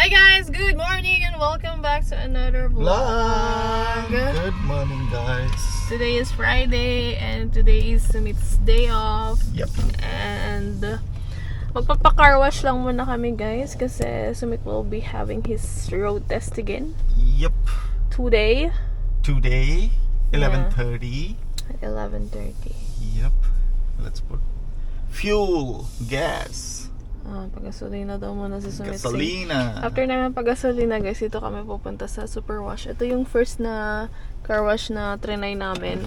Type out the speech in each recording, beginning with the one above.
Hi guys, good morning and welcome back to another vlog. Good morning guys. Today is Friday and today is Sumit's day off. Yep. And magpapa-car wash lang muna kami guys kasi Sumit will be having his road test again. Yep. Today 11:30. at 11:30. Yep. Let's put fuel, gas, Pag-gasolina daw muna si Sumit. gasolina. After naman pag-gasolina guys, ito kami pupunta sa Super Wash. Ito yung first na car wash na trinay namin.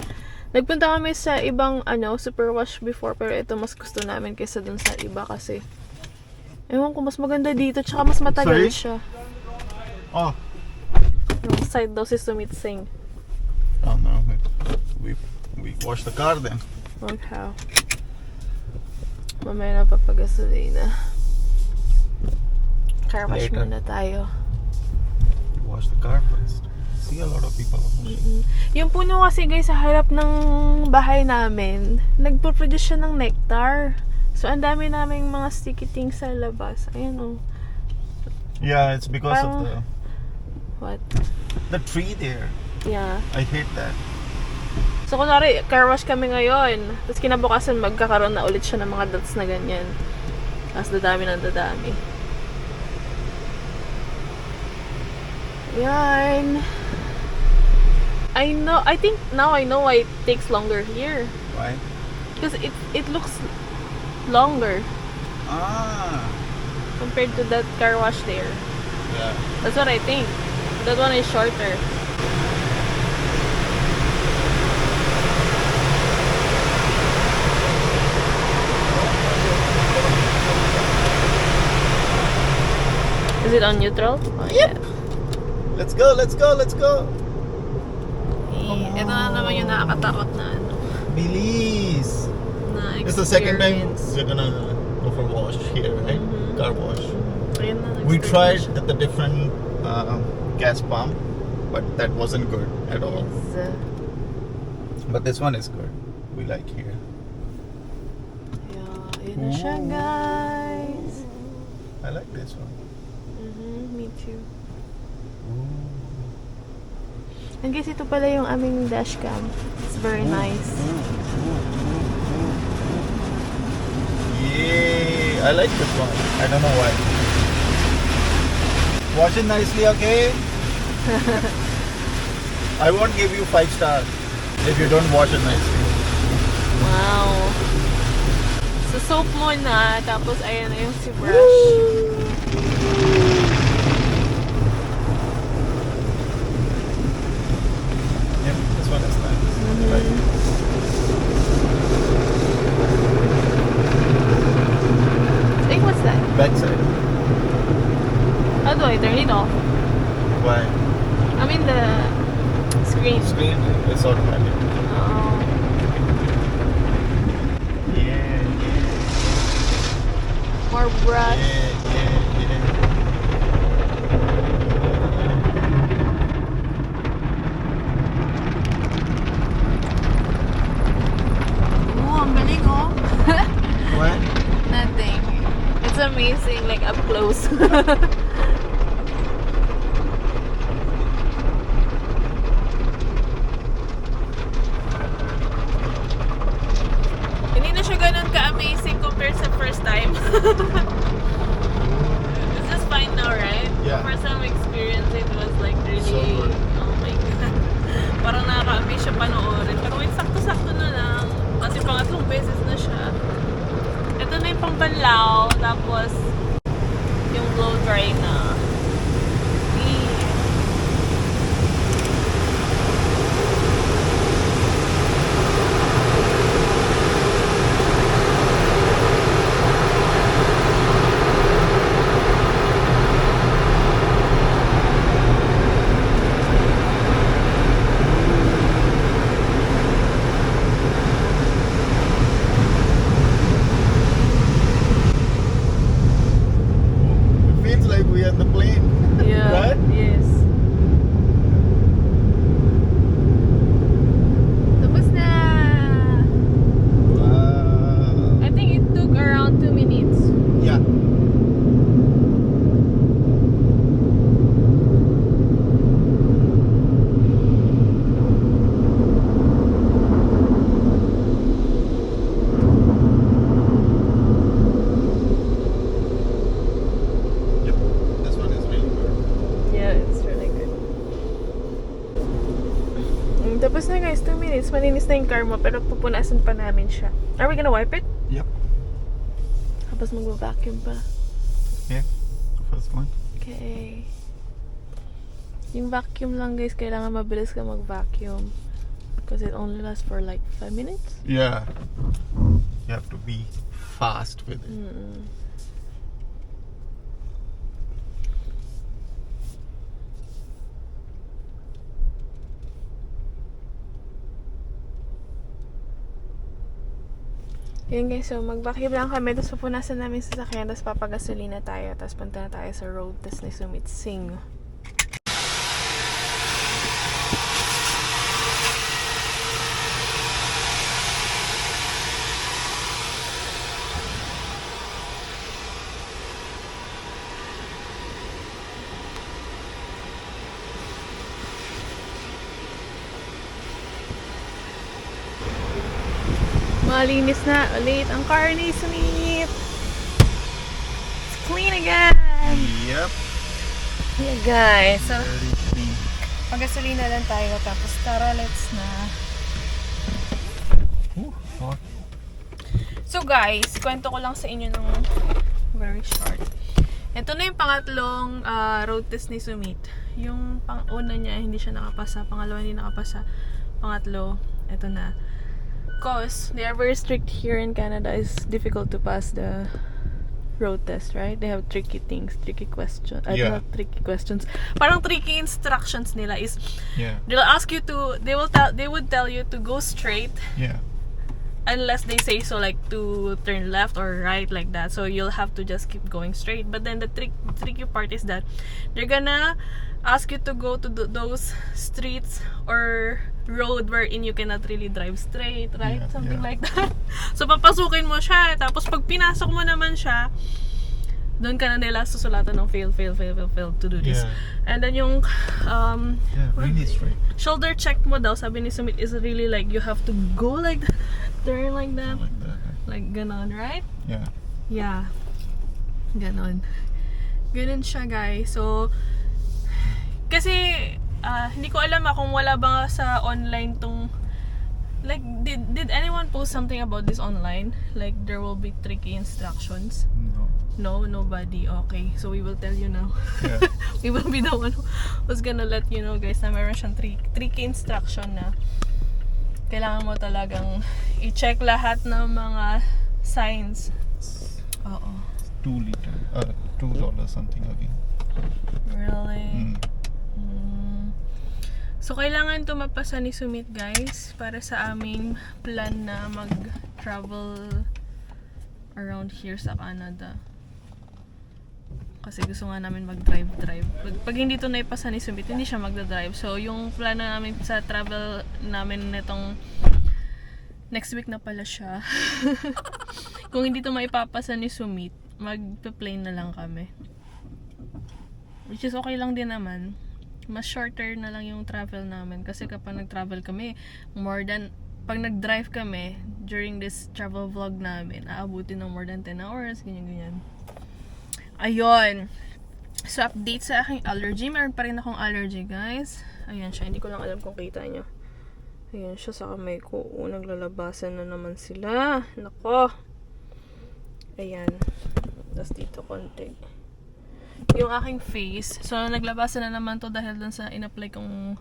Nagpunta kami sa ibang Super Wash before, pero ito mas gusto namin kaysa dun sa iba kasi ewan ko, mas maganda dito tsaka mas matagal siya. Oh. Yung side daw si Sumit Singh. Oh no. We wash the car then. Okay. Mamaya na papagasolina. Car wash Later. muna tayo. Wash the car first. See a lot of people. Yung puno kasi guys sa harap ng bahay namin, nagpo-produce siya ng nectar. So ang dami naming mga sticky things sa labas. Ayan oh. Yeah, it's because of What? the tree there. Yeah. I hate that. So kunwari, car wash kami ngayon. Tapos kinabukasan magkakaroon na ulit siya ng mga dots na ganyan. Tapos dadami ng dadami. Yan. I think now I know why it takes longer here. Why? Because it looks longer compared to that car wash there. Yeah. That's what I think. That one is shorter. Is it on neutral? Oh, Yep. Let's go. Ito na naman yung nakakatakot na Bilis. na It's the second time experience. we're gonna go for wash here, right? Car wash. Ayun na, We tried experience. at the different gas pump, but that wasn't good at all. Yes. But this one is good. We like here. Yeah, yun na siya guys. I like this one. Me too. And guys, ito pala yung aming dashcam. It's very nice. Yay! I like this one. I don't know why. Wash it nicely, okay? I won't give you 5 stars if you don't wash it nicely. Wow. So soap muna, tapos ayan na yung si brush. Yeah, this one is nice. I like it. Hey, what's that? Back side. How do I turn it off? Why? I mean the screen. Screen is automatic. Oh. Yeah. More brush. Oh, ang galing oh. What? Nothing. It's amazing, like up close. Hindi na siya ganun ka-amazing compared sa first time. It's just fine now, right? Yeah. The first time I experienced it was like really, So good. oh my God. Parang nakaka-amaze siya panoorin. Pero wait, sakto-sakto na lang. Kasi pangatlong beses na siya. Ito na yung pangbanlaw, tapos yung blow dry na. It feels like we are on the plane. Yeah. Right? Yes. Tapos na! Wow. I think it took around 2 minutes. Yeah. guys, malinis na yung car mo, pero pupunasan pa namin siya. Are we gonna wipe it? Yep. Tapos mag-vacuum pa. Yeah. First one. Okay. Yung vacuum lang guys, kailangan mabilis ka mag-vacuum. Because it only lasts for like 5 minutes. Yeah. You have to be fast with it. Yun guys, so mag-vacuum lang kami, tapos pupunasan namin sa sasakyan, tapos papagasolina tayo, tapos punta na tayo sa road test ni Sumit Singh. Malinis na ulit ang car ni Sumit. It's clean again. Yep. Yeah guys, so Very clean. pagasolina lang tayo, tapos tara, let's na. Ooh, hot. So guys, kwento ko lang sa inyo ng very short. Ito na yung pangatlong road test ni Sumit. Yung pang-una niya, hindi siya nakapasa. Pangalawa, hindi nakapasa. Pangatlo, ito na. Because they are very strict here in Canada. It's difficult to pass the road test, right? They have tricky things, tricky questions. Yeah. Not tricky questions. Parang tricky instructions nila is Yeah. they'll ask you to, they would tell you to go straight Yeah. unless they say so, like to turn left or right, like that. So you'll have to just keep going straight. But then the tricky part is that they're gonna ask you to go to those streets or road wherein you cannot really drive straight, right? Yeah, Something yeah. like that. So papasukin mo siya, tapos pag pinasok mo naman siya, doon ka na nila susulatan ng fail to do this. Yeah. And then yung Yeah, really straight. shoulder check mo daw, sabi ni Sumit, is really like you have to go like that, turn like that, Like that. like ganon, right? Yeah. Yeah. Ganon. Ganon siya guys. So, kasi, hindi ko alam kung wala ba nga sa online tong, like, did anyone post something about this online? Like, there will be tricky instructions? No. No, nobody. Okay, so we will tell you now. Yeah. We will be the one who's gonna let you know guys na meron siyang tricky instruction na kailangan mo talagang i-check lahat ng mga signs. Oo. $2 something again. Really? Mm. So, kailangan ito mapasa ni Sumit guys para sa aming plan na mag-travel around here sa Canada. Kasi gusto nga namin mag-drive. Pag hindi ito naipasa ni Sumit, hindi siya magda-drive. So, yung plano namin sa travel namin nitong next week na pala siya. Kung hindi ito maipapasa ni Sumit, magpe-plane na lang kami. Which is okay lang din naman. Mas shorter na lang yung travel namin. Kasi kapag nag-travel kami, pag nag-drive kami, during this travel vlog namin, aabutin ng more than 10 hours, ganyan. Ayun. So, update sa aking allergy. Meron pa rin akong allergy, guys. Ayan siya. Hindi ko lang alam kung kita nyo. Ayan siya sa kamay ko. Naglalabasan na naman sila. Nako. Ayan. Tapos dito konti. Yung aking face. So, naglabasan na naman to dahil dun sa in-apply kong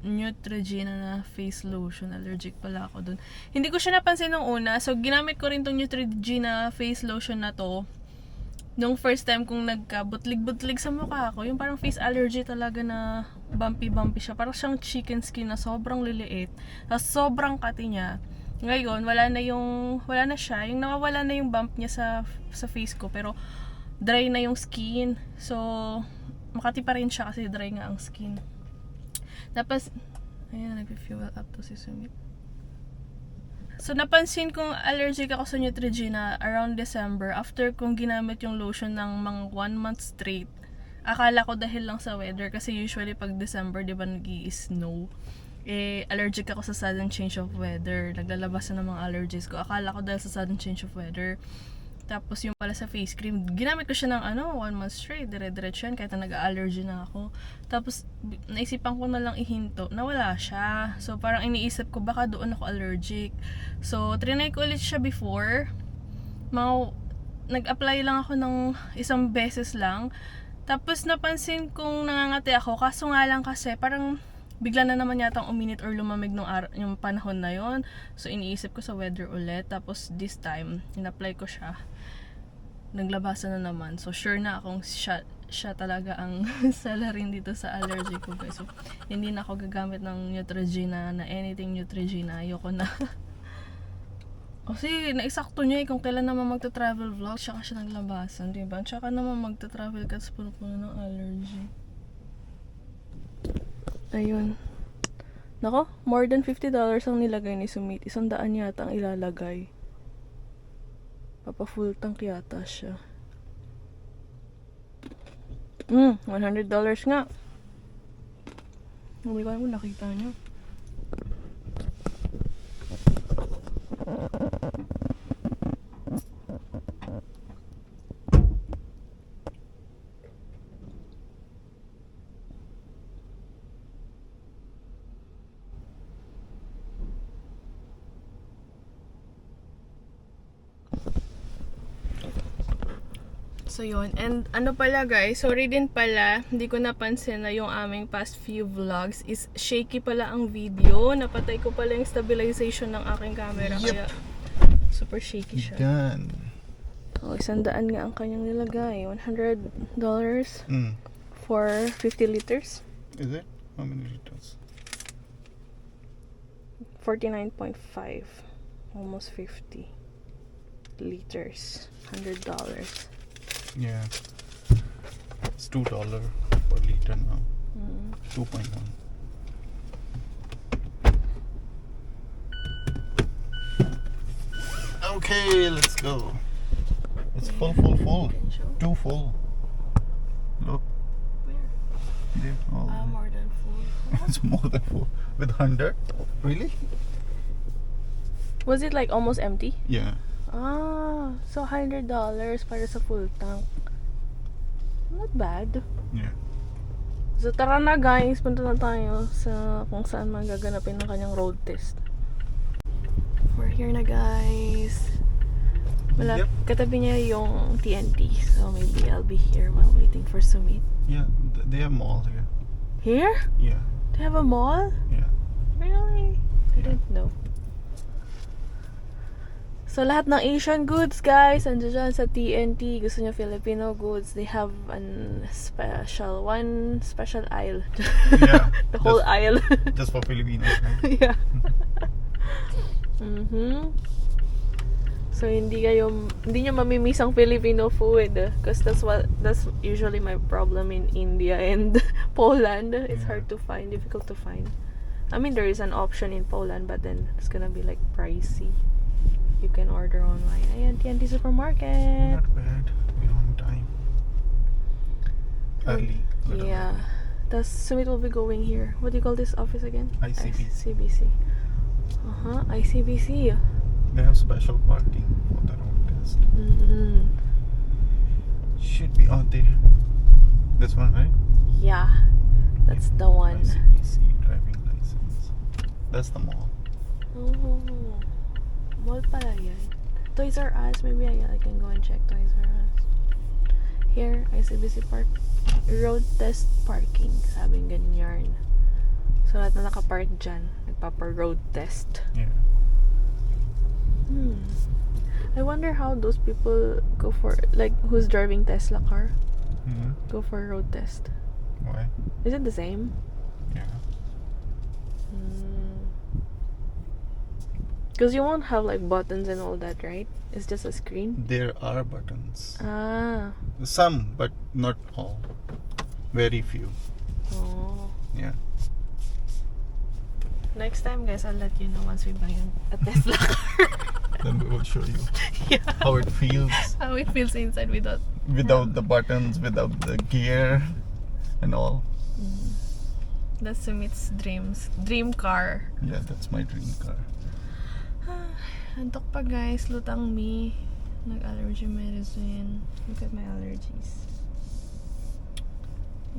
Neutrogena na face lotion. Allergic pala ako dun. Hindi ko siya napansin nung una. So, ginamit ko rin tong Neutrogena face lotion na to nung first time kong nagka-butlig-butlig sa mukha ko. Yung parang face allergy talaga na bumpy-bumpy siya. Parang siyang chicken skin na sobrang liliit. Tapos sobrang kati niya. Ngayon, wala na siya. Yung nawawala na yung bump niya sa face ko. Pero dry na yung skin. So, makati pa rin siya kasi dry nga ang skin. Tapos, ayan, nag-fuel up to si Sumit. So, napansin kong allergic ako sa Neutrogena around December after kong ginamit yung lotion ng mga 1 month straight. Akala ko dahil lang sa weather kasi usually pag December, di ba, nag-i-snow. Allergic ako sa sudden change of weather. Naglalabas na ng mga allergies ko. Akala ko dahil sa sudden change of weather. Tapos yung pala sa face cream, ginamit ko siya ng 1 month straight, dire-diretso yan kahit na nag-allergy na ako. Tapos naisipan ko na lang ihinto, nawala siya. So parang iniisip ko baka doon ako allergic. So trinay ko ulit siya before. Nag-apply lang ako ng isang beses lang. Tapos napansin kong nangangati ako, kaso nga lang kasi parang bigla na naman yata uminit or lumamig yung panahon na yon. So iniisip ko sa weather ulit. Tapos this time, in-apply ko siya. Naglabasan na naman. So sure na akong siya talaga ang salarin dito sa allergy ko, guys. So hindi na ako gagamit ng Neutrogena na anything Neutrogena. Ayoko na. Kasi naisakto niya kung kailan naman magta-travel vlog, tsaka siya naglabasan, diba? Tsaka naman magta-travel ka sa puno-puno ng allergy. Ayun. Nako, more than $50 ang nilagay ni Sumit. 100 yata ang ilalagay. Papa full tank yata siya. $100 nga. Hindi ko alam nakita niyo. So yun, and ano pala guys, sorry din pala, hindi ko napansin na yung aming past few vlogs is shaky pala ang video. Napatay ko pala yung stabilization ng aking camera, kaya super shaky siya. Done. Oh, 100 nga ang kanyang nilagay. $100 for 50 liters. Is it? How many liters? 49.5. Almost 50 liters. $100. Yeah. It's $2 per liter now. 2.1. Okay, let's go. It's full. Too full. Look. Where? There. Oh. More than full. It's more than full. With 100? Really? Was it like almost empty? Yeah. So $100 para sa full tank. Not bad. Yeah. So tara na guys, punta na tayo sa kung saan magaganapin ng kanyang road test. We're here na guys. Yep. Katabi niya yung TNT. So maybe I'll be here while waiting for Sumit. Yeah, they have mall here. Here? Yeah. They have a mall? Yeah. Really? I didn't know. So, lahat ng Asian goods, guys, andyan dyan sa TNT. Gusto nyo Filipino goods, they have one special aisle. Yeah. The whole aisle. Just for Filipinos, right? Yeah. So, hindi nyo mamimiss ang Filipino food. Because that's usually my problem in India and Poland. It's hard to find, difficult to find. I mean, there is an option in Poland, but then it's gonna be like pricey. You can order online. Ayan, TNT Supermarket. Not bad. We're on time. Early. Yeah. Does Sumit will be going here. What do you call this office again? ICBC. ICBC. They have special parking for the road test. Should be out there. This one, right? Yeah. That's the one. ICBC driving license. That's the mall. Oh. Mall pala yan. Toys R Us. Maybe I can go and check Toys R Us. Here, ICBC Park. Road test parking. Sabing ganyan. So, lahat na nakapark dyan. Nagpapa-road test. Yeah. I wonder how those people go for, like, who's driving Tesla car, go for a road test. Why? Is it the same? Yeah. Because you won't have, like, buttons and all that, right? It's just a screen? There are buttons. Ah. Some, but not all. Very few. Oh. Yeah. Next time, guys, I'll let you know once we buy a Tesla car. Then we will show you Yeah. how it feels How it feels inside without the buttons, without the gear and all. That's Sumit's dream car. Yeah, that's my dream car. Antok pa guys, lutang me. Nag-allergy medicine. Look at my allergies.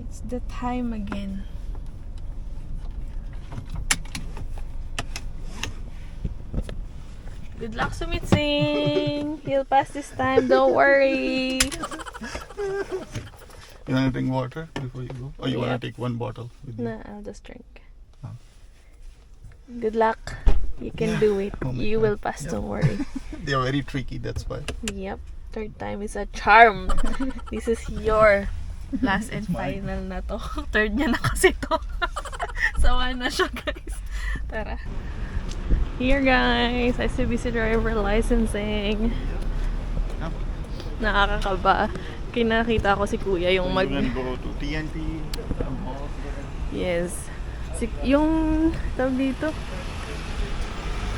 It's the time again. Good luck, Sumitsing! He'll pass this time, don't worry! You want to drink water before you go? Or you want Yep. to take one bottle with you? No, I'll just drink. Oh. Good luck. You can do it. Oh my You God. will pass, Yeah. don't worry. They are very tricky, that's why. Yep. Third time is a charm. This is your last and It's mine. final na to. Third niya na kasi to. Sawa na siya, guys. Tara. Here, guys. ICBC driver licensing. Yeah. Nakakakaba. Kinakita ko si Kuya yung mag... You can go to TNT. Yes. Yung tawag dito,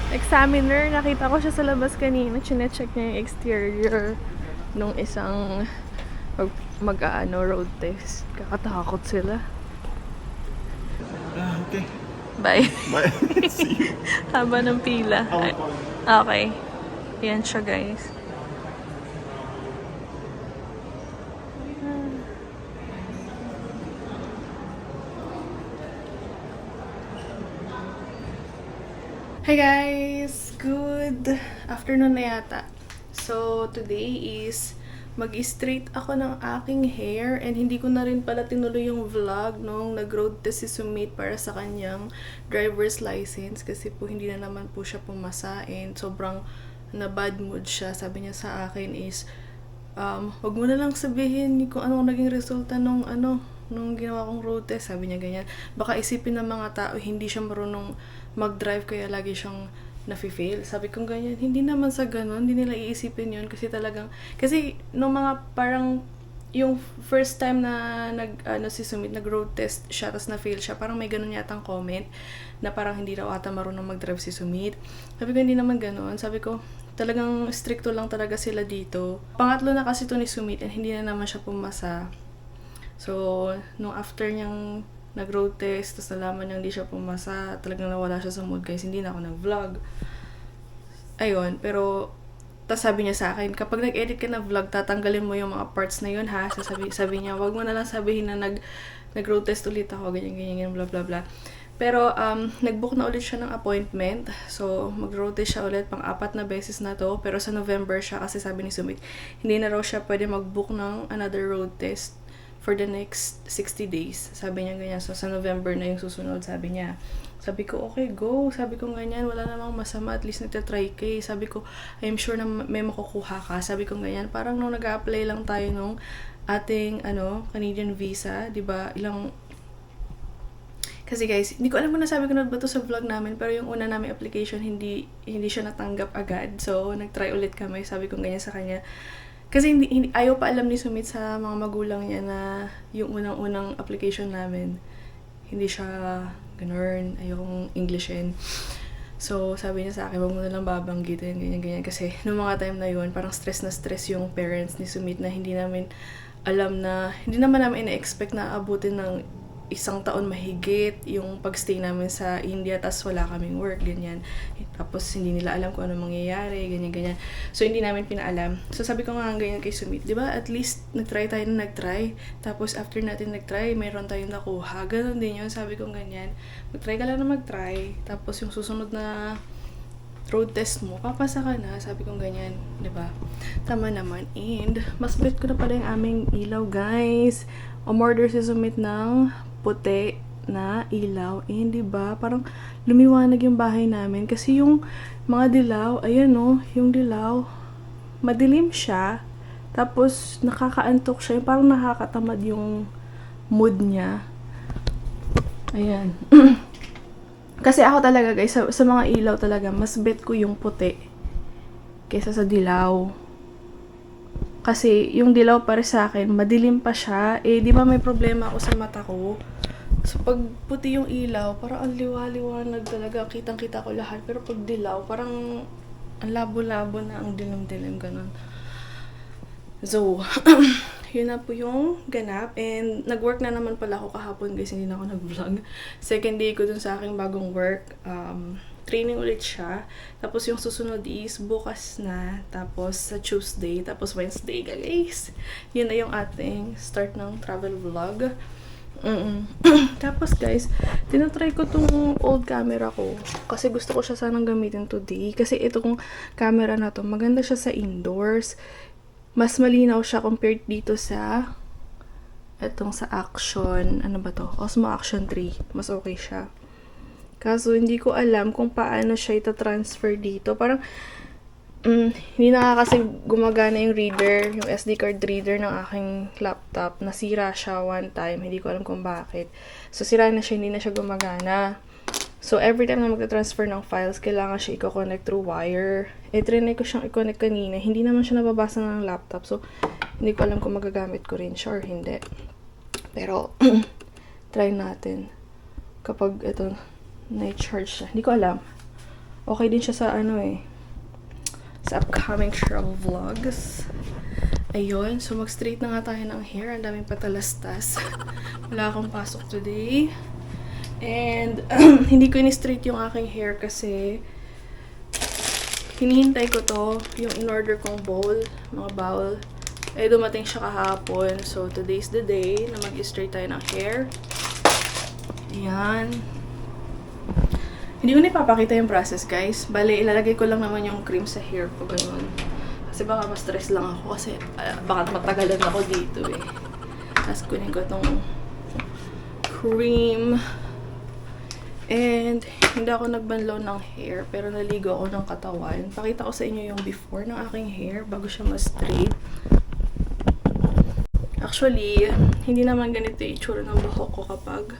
examiner, nakita ko siya sa labas kanina. Chine-check niya yung exterior nung isang road test. Kakatakot sila. Okay. Bye. Bye. See you. Haba ng pila. I will Ay, call you. okay. Yan siya, guys. Hi guys! Good afternoon na yata. So, today is mag-straight ako ng aking hair and hindi ko na rin pala tinuloy yung vlog nung nag-road test si Sumit para sa kanyang driver's license kasi po hindi na naman po siya pumasa and sobrang na bad mood siya. Sabi niya sa akin is wag mo na lang sabihin kung anong naging resulta nung ginawa kong road test. Sabi niya ganyan. Baka isipin ng mga tao hindi siya marunong mag-drive kaya lagi siyang nafe-fail. Sabi kong ganyan, hindi naman sa ganun, hindi nila iisipin yun kasi talagang, kasi nung mga parang yung first time na si Sumit nag-road test siya tapos na-fail siya, parang may ganun yatang comment na parang hindi raw ata marunong mag-drive si Sumit. Sabi ko hindi naman ganun. Sabi ko talagang stricto lang talaga sila dito. Pangatlo na kasi to ni Sumit and hindi na naman siya pumasa. So, nung after niyang nag-road test, tapos nalaman niya hindi siya pumasa, talagang nawala siya sa mood guys, hindi na ako nag-vlog. Ayun, pero tapos sabi niya sa akin, kapag nag-edit ka na vlog, tatanggalin mo yung mga parts na yun ha. Sabi niya, wag mo na lang sabihin na nag-road test ulit ako, ganyan, blah blah blah. Pero nag-book na ulit siya ng appointment. So, mag-road test siya ulit pang 4 na beses na to. Pero sa November siya kasi sabi ni Sumit, hindi na raw siya pwede mag-book ng another road test for the next 60 days. Sabi niya ganyan. So, sa November na yung susunod, sabi niya. Sabi ko, okay, go. Sabi ko ganyan, wala namang masama. At least nagtatry ka. Sabi ko, I'm sure na may makukuha ka. Sabi ko ganyan. Parang nung nag-a-apply lang tayo nung ating, Canadian visa, di ba? Kasi guys, hindi ko alam kung nasabi ko na ba to sa vlog namin, pero yung una namin application, hindi siya natanggap agad. So, nag-try ulit kami. Sabi ko ganyan sa kanya. Kasi ayaw pa alam ni Sumit sa mga magulang niya na yung unang-unang application namin, hindi siya ganun, ayokong Englishin. So, sabi niya sa akin, wag mo na lang babanggitin, ganyan. Kasi nung mga time na yun, parang stress na stress yung parents ni Sumit na hindi naman namin ina-expect na abutin ng 1 taon mahigit yung pagstay namin sa India, tas wala kaming work, ganyan. Tapos hindi nila alam kung ano mangyayari, ganyan. So hindi namin pinaalam. So sabi ko nga ganyan kay Sumit, di ba? At least nagtry. Tapos after natin nagtry, mayroon tayong nakuha. Ganon din yun, sabi ko ganyan. Mag-try ka lang na mag-try. Tapos yung susunod na road test mo, papasa ka na, sabi kong ganyan, di ba? Tama naman. And mas bet ko na pala yung aming ilaw, guys. Umorder si Sumit ng puti na ilaw. And diba, parang lumiwanag yung bahay namin. Kasi yung mga dilaw, ayan yung dilaw, madilim siya. Tapos, nakakaantok siya. Parang nakakatamad yung mood niya. Ayan. Kasi ako talaga, guys, sa mga ilaw talaga, mas bet ko yung puti kaysa sa dilaw. Kasi yung dilaw para sa akin, madilim pa siya. Eh, di ba may problema ako sa mata ko? So, pag puti yung ilaw, parang ang liwa-liwanag talaga. Kitang-kita ko lahat. Pero pag dilaw, parang ang labo-labo na, ang dilim-dilim, ganun. So, yun na po yung ganap. And nag-work na naman pala ako kahapon, guys. Hindi na ako nag-vlog. Second day ko dun sa aking bagong work. training ulit siya. Tapos yung susunod is bukas na. Tapos sa Tuesday. Tapos Wednesday, guys. Yun na yung ating start ng travel vlog. Tapos guys, tinatry ko tong old camera ko. Kasi gusto ko siya sanang gamitin today. Kasi itong camera na to, maganda siya sa indoors. Mas malinaw siya compared dito sa etong sa Action, ano ba to? Osmo Action 3. Mas okay siya. Kaso hindi ko alam kung paano siya ita-transfer dito. Parang hindi na nga kasi gumagana yung reader, yung SD card reader ng aking laptop. Nasira siya one time. Hindi ko alam kung bakit. So sira na siya, hindi na siya gumagana. So every time na magta-transfer ng files, kailangan siya i-connect through wire. Trinay ko siyang i-connect kanina. Hindi naman siya nababasa ng laptop. So hindi ko alam kung magagamit ko rin siya or hindi. Pero try natin. Kapag ito na-charge siya. Hindi ko alam. Okay din siya sa sa upcoming travel vlogs. Ayun. So, mag-straight na nga tayo ng hair. Ang daming patalastas. Wala akong pasok today. And, hindi ko ini-straight yung aking hair kasi hinihintay ko to. Yung in-order kong bowl. Mga bowl. Dumating siya kahapon. So, today's the day na mag-straight tayo ng hair. Ayan. Hindi ko na ipapakita yung process, guys. Bale, ilalagay ko lang naman yung cream sa hair ko, ganun. Kasi baka ma-stress lang ako kasi baka matagalan ako dito eh. Tapos kunin ko tong cream. And, hindi ako nagbanlaw ng hair, pero naligo ako ng katawan. Pakita ko sa inyo yung before ng aking hair bago siya ma-straight. Actually, hindi naman ganito yung itsura ng buhok ko kapag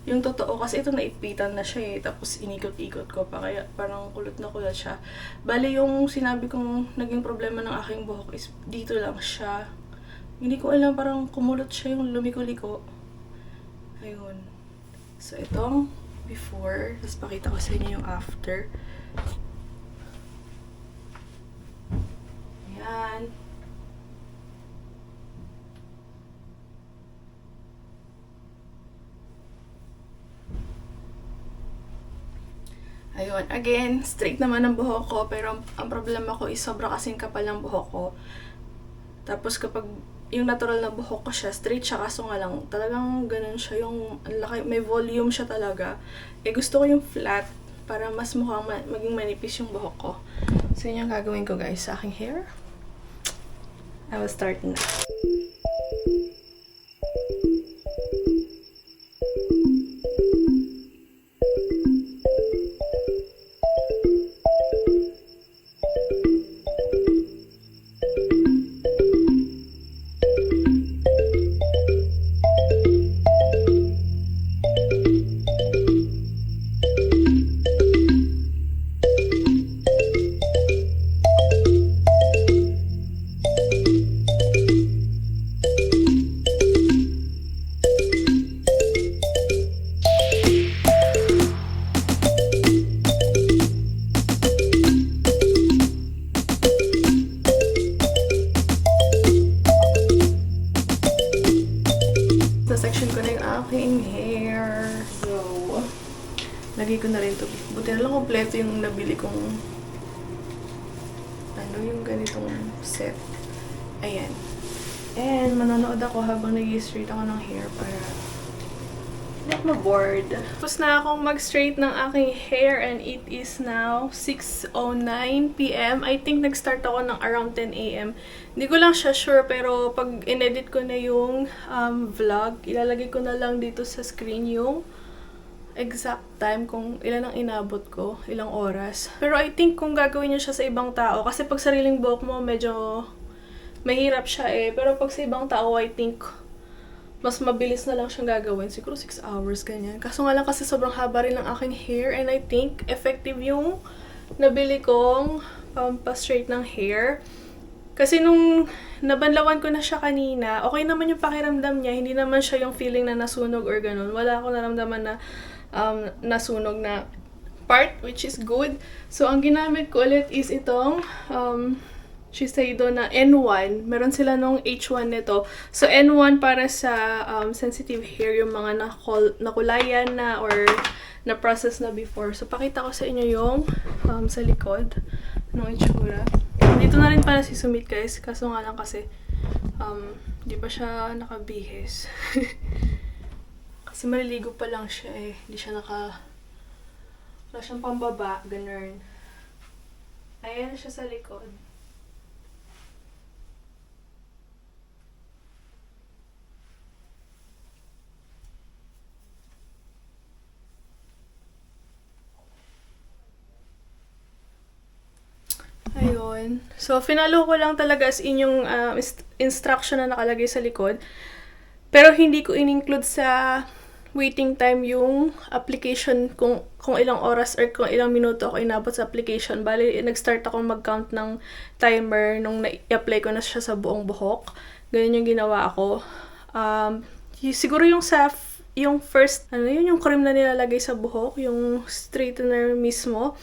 yung totoo, kasi ito naipitan na siya eh. Tapos inikot-ikot ko pa. Kaya parang kulot na kulot siya. Bale, yung sinabi kong naging problema ng aking buhok is dito lang siya. Hindi ko alam, parang kumulot siya yung lumiko-liko. Ayun. So, itong before. Tapos pakita ko sa inyo yung after. Ayan. Ayun, again, straight naman ang buhok ko, pero ang problema ko is sobra kasing kapal ng buhok ko. Tapos kapag yung natural na buhok ko siya, straight siya, kaso nga lang, talagang ganun siya, yung laki, may volume siya talaga. Gusto ko yung flat, para mas mukhang maging manipis yung buhok ko. So yun yung gagawin ko guys sa aking hair. I will start na. Section ko na yung aking hair. So, lagay ko na rin ito. Buti na lang kompleto yung nabili kong yung ganitong set. Ayan. And, manonood ako habang nag-straight ako ng hair para hindi ako ma-bored. Tapos na akong mag-straight ng aking hair and it is now 6:09 PM. I think nag-start ako ng around 10 AM. Hindi ko lang siya sure, pero pag in-edit ko na yung vlog, ilalagay ko na lang dito sa screen yung exact time kung ilan ang inabot ko, ilang oras. Pero I think kung gagawin nyo siya sa ibang tao, kasi pag sariling buhok mo, medyo mahirap siya eh. Pero pag sa ibang tao, I think mas mabilis na lang siyang gagawin. Siguro 6 hours, ganyan. Kaso nga lang kasi sobrang haba rin ng aking hair and I think effective yung nabili kong pa-straight ng hair. Kasi nung nabanlawan ko na siya kanina, okay naman yung pakiramdam niya. Hindi naman siya yung feeling na nasunog or ganun. Wala akong naramdaman na nasunog na part, which is good. So, ang ginamit ko ulit is itong Shiseido na N1. Meron sila nung H1 nito. So, N1 para sa sensitive hair, yung mga nakulayan na or na-process na before. So, pakita ko sa inyo yung sa likod ng itsura. Dito na rin pala si Sumit, guys. Kaso nga lang kasi di pa siya nakabihis. Kasi maliligo pa lang siya eh. Hindi siya wala siyang pambaba. Ganun. Ayan siya sa likod. Ayun. So, finalo ko lang talaga as in yung instruction na nakalagay sa likod. Pero hindi ko in-include sa waiting time yung application kung ilang oras or kung ilang minuto ako inabot sa application. Bali, nag-start ako mag-count ng timer nung na-apply ko na siya sa buong buhok. Ganyan yung ginawa ko. Siguro yung first, yung cream na nilalagay sa buhok, yung straightener mismo.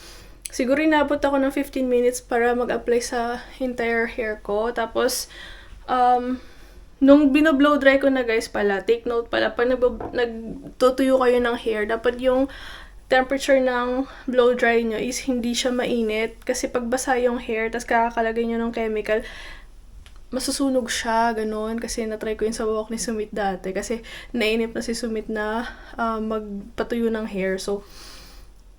Siguro inabot ako ng 15 minutes para mag-apply sa entire hair ko. Tapos, nung binoblow dry ko na guys pala, take note pala, pag nagtutuyo kayo ng hair, dapat yung temperature ng blow dry nyo is hindi siya mainit. Kasi pag basa yung hair, tas kakakalagay nyo ng chemical, masusunog siya, ganun. Kasi natry ko yun sa buhok ni Sumit dati. Kasi nainip na si Sumit na magpatuyo ng hair. So,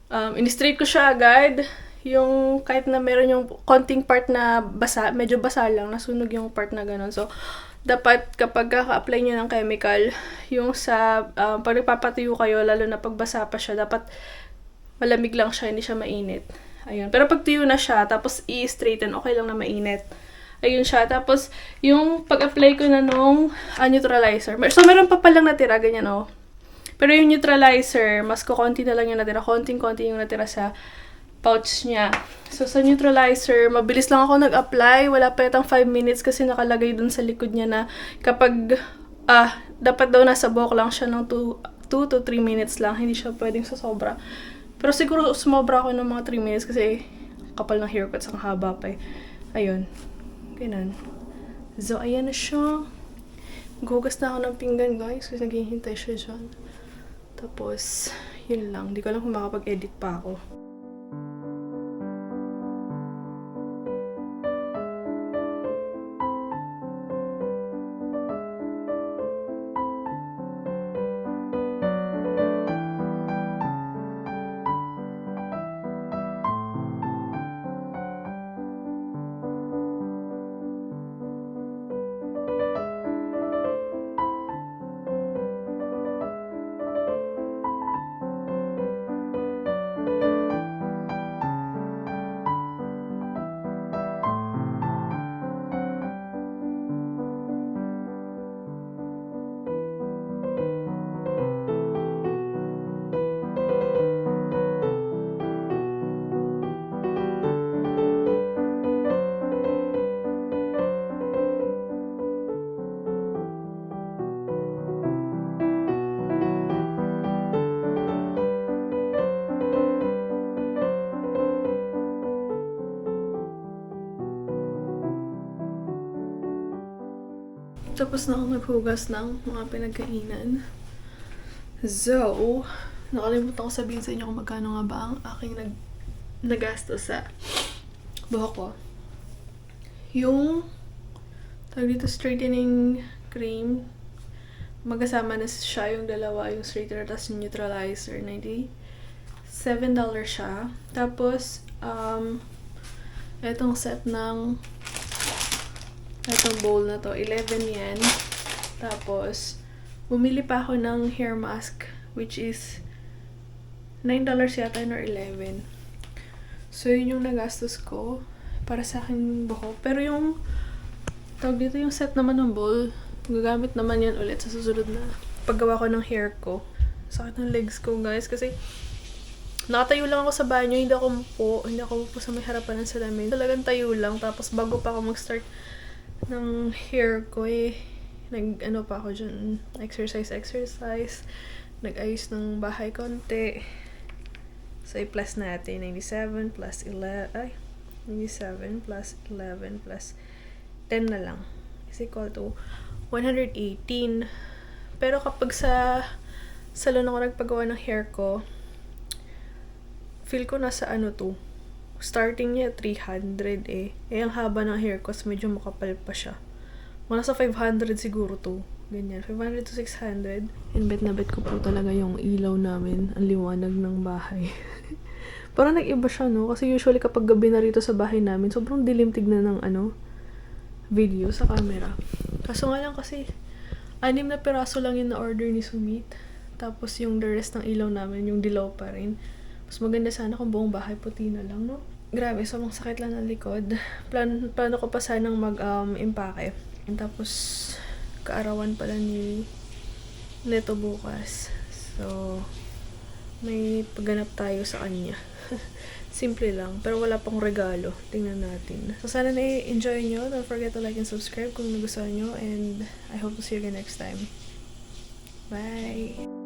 in-straight ko siya agad. Yung kahit na meron yung konting part na basa, medyo basa lang, nasunog yung part na ganun. So, dapat kapag kaka-apply nyo ng chemical, yung sa pag nagpapatuyo kayo, lalo na pag basa pa siya, dapat malamig lang siya, hindi siya mainit. Ayun. Pero pag tuyo na siya, tapos i-straighten, okay lang na mainit. Ayun siya. Tapos, yung pag-apply ko na nung neutralizer. So, meron pa palang natira, ganyan oh. Pero yung neutralizer, mas kukonti na lang yung natira. Konting-konti yung natira sa pouch niya. So, sa neutralizer, mabilis lang ako nag-apply. Wala pa yatang 5 minutes kasi nakalagay dun sa likod niya na kapag, dapat daw nasa buhok lang siya ng 2 to 3 minutes lang. Hindi siya pwedeng sa sobra. Pero siguro sumobra ako ng mga 3 minutes kasi kapal ng haircut sa haba pa eh. Ayun. Ganun. So, ayan na siya. Gugas na ako ng pinggan, guys, kasi naghihintay siya dyan. Tapos, yun lang. Hindi ko alam kung makapag-edit pa ako. Tapos na ako naghugas ng mga pinagkainan. So, nakalimutan ko sabihin sa inyo kung magkano nga ba ang aking nagastos sa buhok ko. Yung tawag dito straightening cream, magkasama na siya yung dalawa, yung straightener tas yung neutralizer, $97 siya. Tapos, etong set ng etong bowl na to, 11 yen. Tapos, bumili pa ako ng hair mask, which is $9 yata or 11. So, yun yung nagastos ko para sa akin buhok. Pero yung tawag dito yung set naman ng bowl, gagamit naman yan ulit sa susunod na paggawa ko ng hair ko. Sakit ng legs ko, guys, kasi nakatayo lang ako sa banyo, hindi ako upo sa may harapan ng salamin. Talagang tayo lang, tapos bago pa ako mag-start ng hair ko nag-ano pa ako dyan, exercise, nag-ayos ng bahay konti. So, i-plus natin, 97 plus 11, maybe 7 plus 11 plus 10 na lang is equal to 118. Pero kapag sa salon ako nagpagawa ng hair ko, feel ko nasa starting niya 300 eh. Ang haba ng hair ko, medyo makapal pa siya. Mga nasa 500 siguro to. Ganyan, 500 to 600. And bet na bet ko po talaga yung ilaw namin. Ang liwanag ng bahay. Parang nag-iba siya, no? Kasi usually kapag gabi na rito sa bahay namin, sobrang dilim tignan ng video sa camera. Kaso nga lang kasi 6 na piraso lang yung na-order ni Sumit. Tapos yung the rest ng ilaw namin, yung dilaw pa rin. Mas maganda sana kung buong bahay puti na lang, no? Grabe, sobrang sakit lang ng likod. Plano ko pa sanang mag-impake. Tapos, kaarawan pala ni Neto bukas. So, may pagganap tayo sa kanya. Simple lang, pero wala pang regalo. Tingnan natin. So, sana na-enjoy nyo. Don't forget to like and subscribe kung nagustuhan nyo. And I hope to see you again next time. Bye!